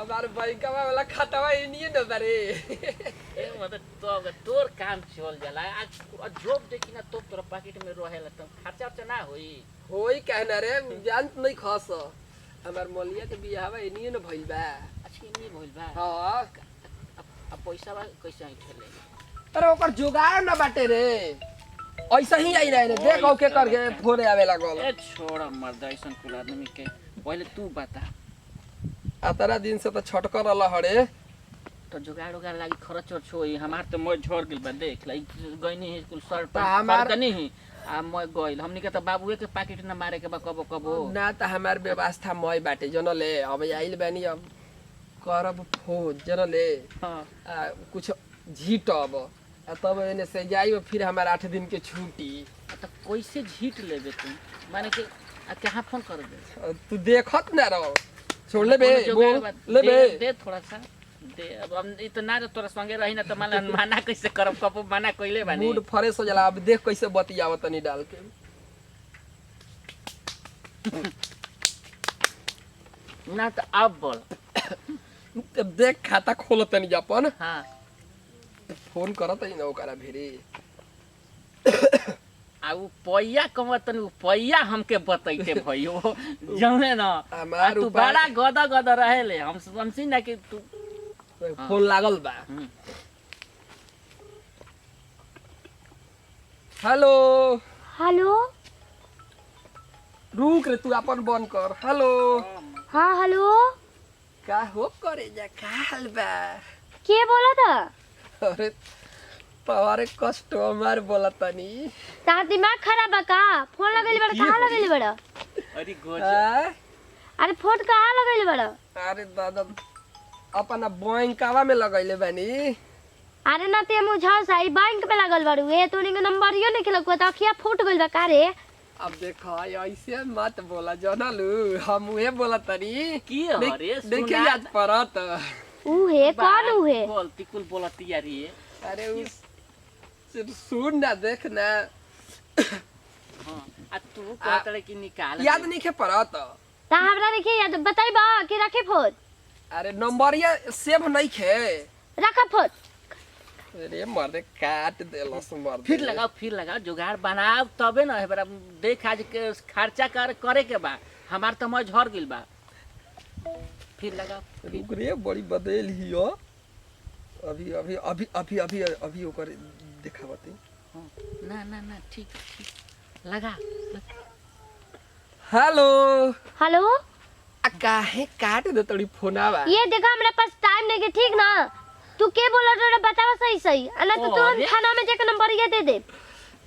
हमार बैंकवा वाला खातावा इनिए न बारे ए मतलब तो अगर तोर काम चल जाला आज जॉब देखी ना तो तोरा पॉकेट में रहेला त खर्चा उर्चा ना होई होई कहना रे जान नहीं खस हमार मलिया के बियाहवा इनिए न भइल बा। अच्छा इनी भइल बा हां अब पैसा बा कैसे आई खेले अरे ओकर जुगाड़ न बाटे रे ऐसा ही आई रहे देख ओके करके फोरे आवे लागल। ए छोड़ा मर्द ऐसन कुल आदमी के पहले तू बता अतरा दिन से तो छटकर रहला हरे तो जुगाड़ उगाड़ लागी खर्च और छोई हमार तो मोय झड़ गेल बा देख लाई गइनी है कुल सर पर हमार नहीं है आ मोय गइल हमनी के त बाबूए के पैकेट न मारे के बा कबो कबो ना त हमार व्यवस्था मय बाटे जनले अब आइल बानी अब करब फोज जनले हां कुछ झीटब तब एने से जाई फिर हमार 8 दिन के छुट्टी तो कैसे झीट लेबे तू माने कि कहां फोन कर दे तू देखत ना रहो छोड़ ले बे ले बे दे थोड़ा सा दे अब हम इतना तोरा संगे रही ना त माना कैसे करब कबो माना कइले बानी मूड फ्रेश हो जाला अब देख कैसे बतियावत तनी डाल के ना तो अब बोल तब देख खाता खोलत तनी अपन हां फोन करत ही ना ओकरा भेरी आ उ पैया कमतन उ पैया हमके बतैते भयो जौने ना तू बड़ा गदा गदा रहेले हम समझी ना कि तू फोन लागल बा। हेलो हेलो रुक रे तू अपन बंद कर। हेलो हाँ हेलो का हो करे जा का हाल बा के बोला था अरे तोरे कस्टमर बोला तनी तार दिमाग खराब बा का फोन लगैले बड़ा कहाँ लगैले बड़ा अरे गोज अरे फोन कहाँ लगैले बड़ा अरे दादा अपना बैंकवा में लगैले बानी अरे ना ते मुझा साई बैंक में लगल बाड़ू ए तोनी के नंबर यो नहीं खेलक त अखिया फूट गइल बा का रे अब देखा ऐसे मत बोला जनलू हम उहे बोला तनी की हरे देखिए याद परत ऊ है कौन ऊ है बोल तिकुल बोलती यार ये अरे उस सुन ना देख ना हां आ तू कहतड़े कि निकाल याद नहीं के परत ता हमरा नहीं के याद बताइबा कि रखे फोन अरे नंबर ये सेव नहीं खे रखा फोन अरे मर्दे काट देलस मर्दे फिर लगाओ जुगाड़ बनाओ तबे ना है बरा देख आज के खर्चा करे के बा हमार त मैं झड़ गेल बा फिर लगाओ रुक रे बड़ी बदल हियो अभी अभी अभी अभी अभी अभी ओकर दिखावते ना ना ना ठीक लगा हेलो हेलो आ काहे काट दे तोड़ी फोनावा ये देखा हमरा पास टाइम नहीं के ठीक ना तू के बोला रे बतावा सही सही अना तो तुरंत थाना में जाके नंबर ये दे दे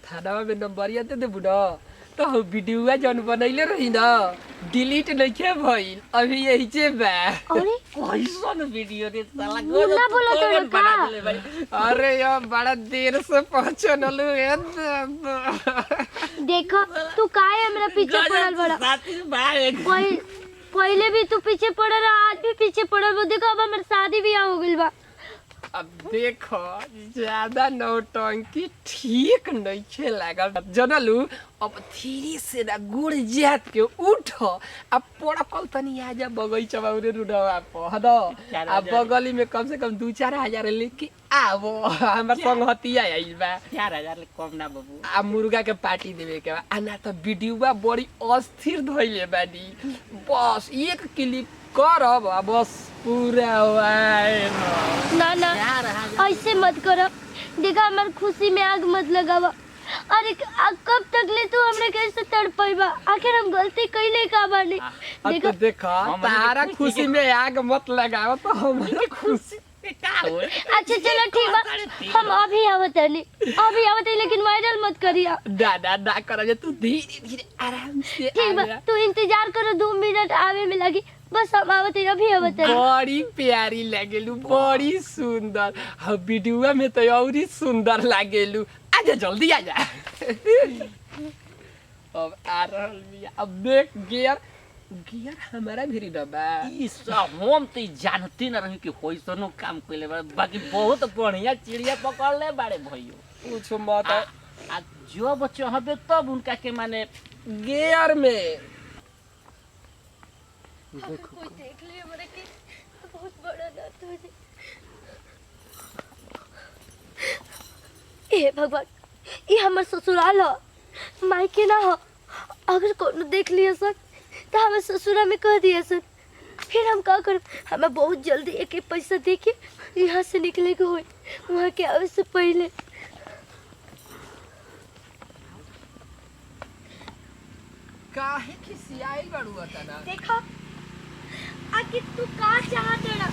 थाना में नंबर ये दे दे बुढ़ा तो वीडियो जन बनैले रही ना डिलीट नहीं के भइल अभी यही जे बा अरे कैसन वीडियो रे साला ना बोला तो बना देले भाई अरे यार बड़ा देर से पहुंचनलू ए देखो तू काहे हमरा पीछे पड़ल बड़ा साथी भाई पहले भी तू पीछे पड़ रहा आज भी पीछे पड़ल वो देखो अब हमार शादी भी हो गइल बा अब देखो ज्यादा नौटंकी ठीक नहीं छे लागल जनलू अब धीरे से ना गुड़ जात के उठ अब पड़कल तनी आजा बगीचा बाउरे रुडवा पहद अब बगली में कम से कम 2-4 हजार लेके आवो हमर संग हतिया आइल बा 4000 ले कम ना बाबू आ मुर्गा के पार्टी देवे के बा आना तो वीडियोवा बड़ी अस्थिर धइले बानी बस एक क्लिक करब आ बस पूरा वाए ना ना ऐसे मत करो देखा हमार खुशी में आग मत लगावा अरे कब तक ले तू हमरे कैसे तड़पाइबा आखिर हम गलती कइले का बानी देखो देखा तारा खुशी में आग मत लगाओ तो हमारा खुशी का होए अच्छा चलो ठीक बा हम अभी आवतनी लेकिन वायरल मत करिया दादा ना कर तू धीरे धीरे आराम से ठीक बा तू इंतजार करो 2 मिनट आवे में लगी बस हम आवते अभी आवतनी बड़ी प्यारी लागेलू बड़ी सुंदर हम वीडियो में तो और ही सुंदर लागेलू आजा जल्दी आजा अब आ रहल बिया अब देख गियर हमारा भी डबा ई सब हम तो जानते न रही कि होइसनो काम कइले बा बाकी बहुत बढ़िया चिड़िया पकड़ ले बाड़े भइयो पूछो मत आ जो बच्चे हबे तब उनका के माने गियर में कोई देख ले हमरे के बहुत हो जाए। ए भगवान, ये हमर ससुराल ह, मायके ना ह। अगर कोनो देख लिया सर तो हमें ससुरा में कह दिया सर, फिर हम का करब? हमें बहुत जल्दी एक एक पैसा दे के यहाँ से निकले के होई, वहाँ के आवे से पहले। काहे खिसियाई बड़ू तना? देखा आखिर तू का चाहत है ना?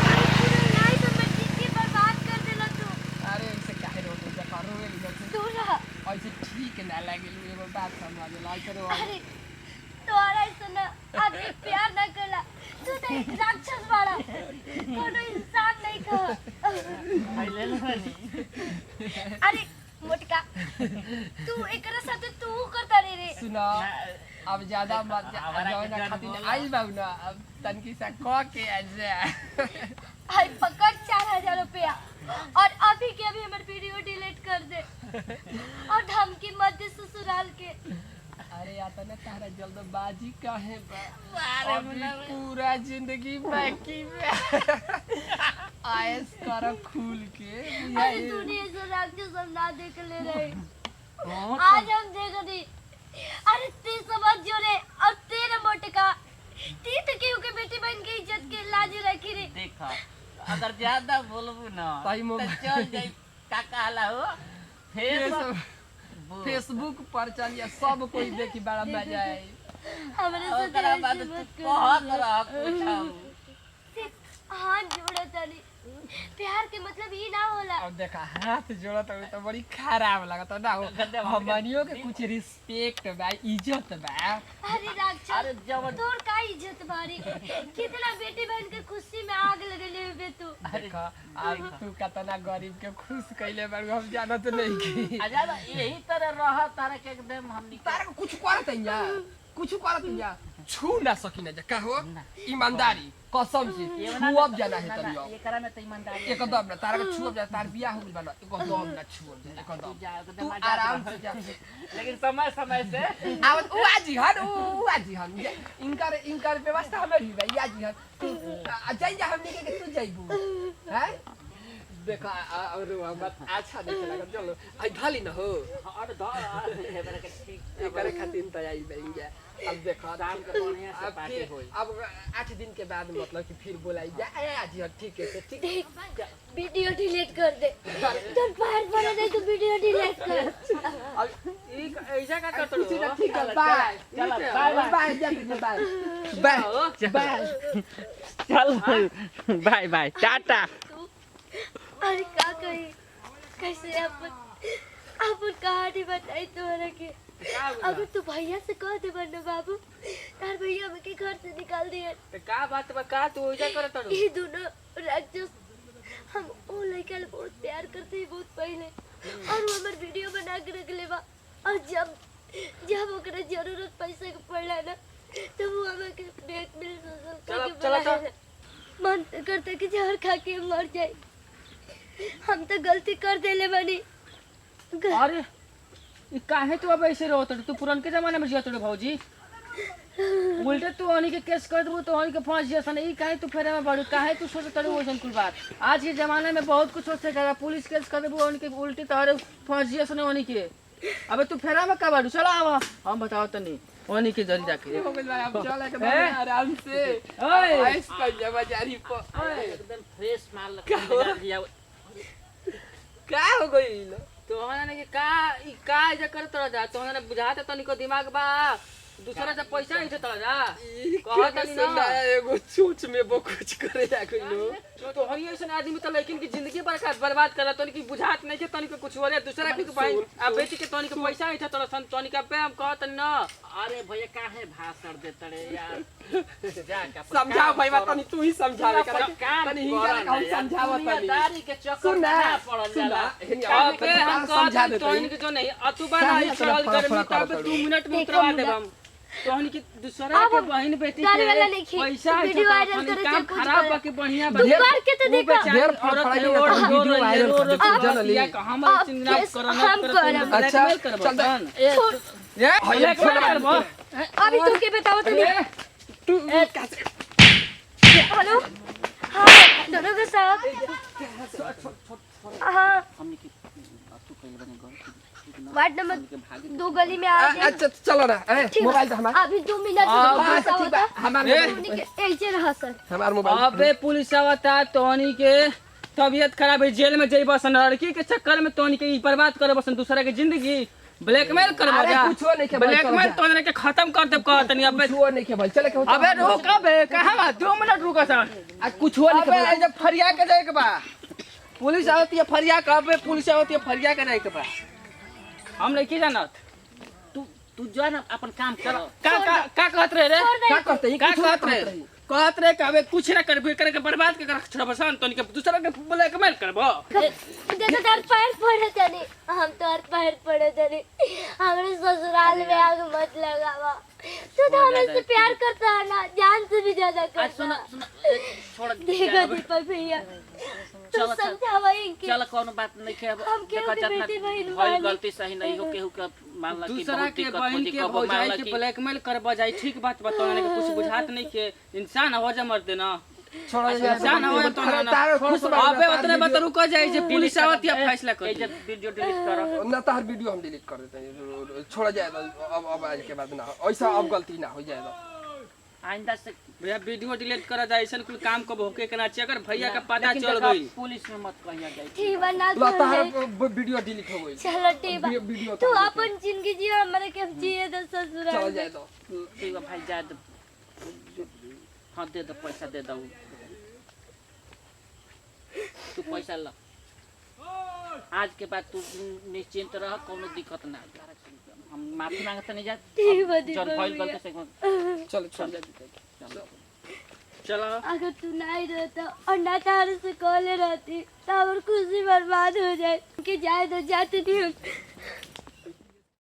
अरे पूरा लाइफ में जिंदगी बर्बाद कर देला तू। अरे ऐसे काहे रोते जा करो वे लिखत तू रहा। ऐसे ठीक ना लागेलू, एगो बात समझ ला करो। अरे तोरा ऐसा ना आदमी प्यार ना करला, तू तो एक राक्षस बाड़ा, कोनो इंसान नहीं कह। पहले नहीं अरे मोटका, तू एकरा साथे तू करता रे। सुना, अब ज्यादा मत जाना खातिर आई बाऊ ना, अब तनकी सा कह के आजा। हाय पकड़ 4000 रुपया, और अभी के अभी हमारे वीडियो डिलीट कर दे, और धमकी मत दे ससुराल के। अरे आता ना तारा जल्दबाजी काहे बा? अभी पूरा जिंदगी बाकी में आयस कर खुल के। अरे तूने ऐसा राक्षस हम ना देख ले रहे, आज हम देख रही। अरे ते समझ जो रे, और तेरे मोटका ती तो केहू के बेटी बहन के इज्जत के लाज रखी रे। देखा, अगर ज्यादा बोलबू ना सही तो में चल जाई। का कहला हो? फेसबुक पर चलिए, सब कोई देखी बड़ा मजा आई। हमरे से ओकरा बाद तू कहत रह कुछ। हाथ जोड़ा तानी, प्यार के मतलब ये ना होला। अब देखा हाथ जोड़त हो तो बड़ी खराब लगत ना हो। हमनियो के कुछ रिस्पेक्ट बा, इज्जत बा। अरे राक्षस, अरे जब तोर का इज्जत बारी? कितना बेटी बहन के खुशी में आग लगेले बे तू। देखा अब तू कतना गरीब के खुश कइले बारू, हम जानत नहीं की। आजा यही तरह रह, तारा के एकदम हमनी तारा को कुछ करत या, कुछ करत या, छू ना सकिना जा का हो। ईमानदारी कसम से छुअब जाना है तनियो। एकरा में त ईमानदारी एकदम ना, तारा के छुअब जा, तार बियाह हो गइल बा ना, एकदम ना छुअब जा, एकदम तू आराम से जा। लेकिन समय समय से आवत उ आजी हन, उ आजी हन, इनकर व्यवस्था हमें भी भाई आजी हन। तू जाई जा, हमनी के तू जाइबू हैं? देखा और बात अच्छा देखे लगा। चलो आई खाली न हो, और हेबरे के ठीक एकरे खातिर तैयारी बन गया। अब देखा दाम के बढ़िया से पार्टी होई। अब 8 दिन के बाद मतलब कि फिर बोलाई जा आजी हन, ठीक है ठीक। देख वीडियो डिलीट कर दे, तोर पैर पड़े दे तो वीडियो डिलीट कर। अब ई ऐसा का करत कुछ ना, हो? ठीक है बाय। चल बाय बाय जा बाय बाय बाय। चल बाय बाय टाटा। अरे का कही, कैसे अपन कहानी बताई तोहरा के? अगर तू भैया से कह दे बन्ना बाबू, तार भैया हमके घर से निकाल दिए। तो का बात बा? का तू ऐसा करत हो? ये दोनों राक्षस, हम ओ लड़का बहुत प्यार करते हैं बहुत पहले, और वो हमार वीडियो बना के रख लेबा, और जब ओकरा जरूरत पैसा के पड़ला ना, तो वो हमके ब्लैकमेल करके मन करता कि जहर खा के मर जाए। हम तो गलती कर देले बानी। अरे ई काहे तू अब ऐसे रहत? तू पुरान के जमाने में जियत रे भौजी। उल्टे तू हनी के केस कर दबू तो हनी के फांस जैसा नहीं। काहे तू फेरे में पड़ू? काहे तू सोचत रे वैसन कुल बात? आज के जमाने में बहुत कुछ सोच सकेला। पुलिस केस कर देबू हनी के उल्टी तोहरे फांस जैसा नहीं हनी के। अबे तू फेरा में का बाड़ू? चला आवा हम बताओ तनी हनी के जल्दी जाके हो गइल बा। अब चल एकदम आराम से ओए आइस कर जा बाजारी पर। एकदम फ्रेश माल दिया। का हो गइल? तो हमरा ने का ई का ऐसा करत रह जा? तो हमरा बुझाता तनिको दिमाग बा, दूसरा से पैसा नहीं देता जा। कहत नहीं ना एगो चोच में वो कुछ करे जा कइलो। तो हनी ऐसा आदमी तो लेकिन की जिंदगी बर्बाद करत तनिक बुझात नहीं के तनिक कुछ होले दूसरा के भाई आ बेटी के तनिक पैसा नहीं था तोरा तनिक पे हम कहत ना। अरे भैया काहे भाषण देत रे यार? जा का समझाओ भाई बात तनी तू ही समझावे कर तनी ही कर हम समझावत तनी। दारी के चक्कर ना पड़ल जाला। हम समझा दे तनिक जो नहीं अतुबा नहीं चल गर्मी तब 2 मिनट में उतरवा देब हम। तोहनी की दूसरा के बहन बेटी के पैसा वीडियो वायरल करे काम खराब बाकी बढ़िया तू कर के तो देखा ढेर फड़ वीडियो वायरल कर दे जनली हम चिंता करना अच्छा चल ये भैया करबो अभी तू के बताओ तो तू हेलो। हाँ हाँ हमने की तू पहले बने गलती वार्ड नंबर 2 गली में आ गए। अच्छा चलो ना ठीक मोबाइल तो बा। हमारा अभी 2 मिनट हाँ, में ठीक बा हमारा ऐसे रहा सर। हमारा मोबाइल अबे पुलिस आवता तोनी के तबीयत खराब है जेल में जइबा सन लड़की के चक्कर में तोनी के ई बर्बाद करबा सन दूसरा के जिंदगी ब्लैकमेल करबा अरे जा कुछो नहीं के भाई, ब्लैकमेल चलो जा। तोने के खत्म कर देब कहतनी अबे कुछ नहीं के भाई चले के अबे रुक अबे कहां बा 2 मिनट रुक सन आ कुछ नहीं के अबे भाई जब फरिया के जाए के बा पुलिस आवती है फरिया का अबे पुलिस आवती है फरिया के जाए के बा हम नहीं की जानत तू जो ना अपन काम कर का कहत रहे रे क्या करते हैं का कुछ कहत नहीं रहे कहत रहे कि अबे कुछ ना करबे करे के बर्बाद के कर छोड़ बसान तोनी के दूसरा के ब्लैकमेल करबो देखो तार पैर पड़े तनी हम तो हर पैर पड़े तनी हमारे ससुराल में आग मत लगावा। तू तो हमसे प्यार करता है ना जान से भी ज्यादा आज करता सुन है। सुन छोड़ देखो दीपक भैया तू चलो, समझावा इनके चल कोनो बात नहीं है हम केहू के बेटी बहिन भाई बानी। गलती सही नहीं हो केहू का मान ला कि दूसरा बहुत के दिक्कत बहन होती के कबो मान भौजाई ला के कि ब्लैकमेल करबा जाई ठीक बात बताने के कुछ बुझात नहीं के इंसान हो जा मरते ना छोड़ इंसान हो जा तो अरे ना तार खुश बा अबे उतने बत रुको जाई जे पुलिस आवती है फैसला ए कर जब वीडियो डिलीट कर ना तार वीडियो हम डिलीट कर देते हैं छोड़ जाए अब आज के बाद ना ऐसा अब गलती ना हो जाएगा। आइंदा से भैया वीडियो डिलीट करा जाए ऐसा कुल काम को होके के ना चाहिए अगर भैया का पता लेकिन चल देखा, गई पुलिस में मत कहिया जाए ठीक बा ना ला तो तार है। वीडियो डिलीट हो गई चलो ठीक बा वीडियो तू अपन जिंदगी जिया हमारे के जिए तो ससुराल चलो में। जाए तो ठीक है भाई जा दो हाँ दे दो पैसा दे दो तू पैसा ला आज के बाद तू निश्चिंत रह कोनो दिक्कत ना हम माफी मांगते नहीं ठीक बा जाते जन दीपक भइल भैया। गलती से चलो छोड़ जाए चलो अगर तू नहीं रहता और ना तारे से कॉले रहती तो हमारी खुशी बर्बाद हो जाए कि जाए तो जाते नहीं हम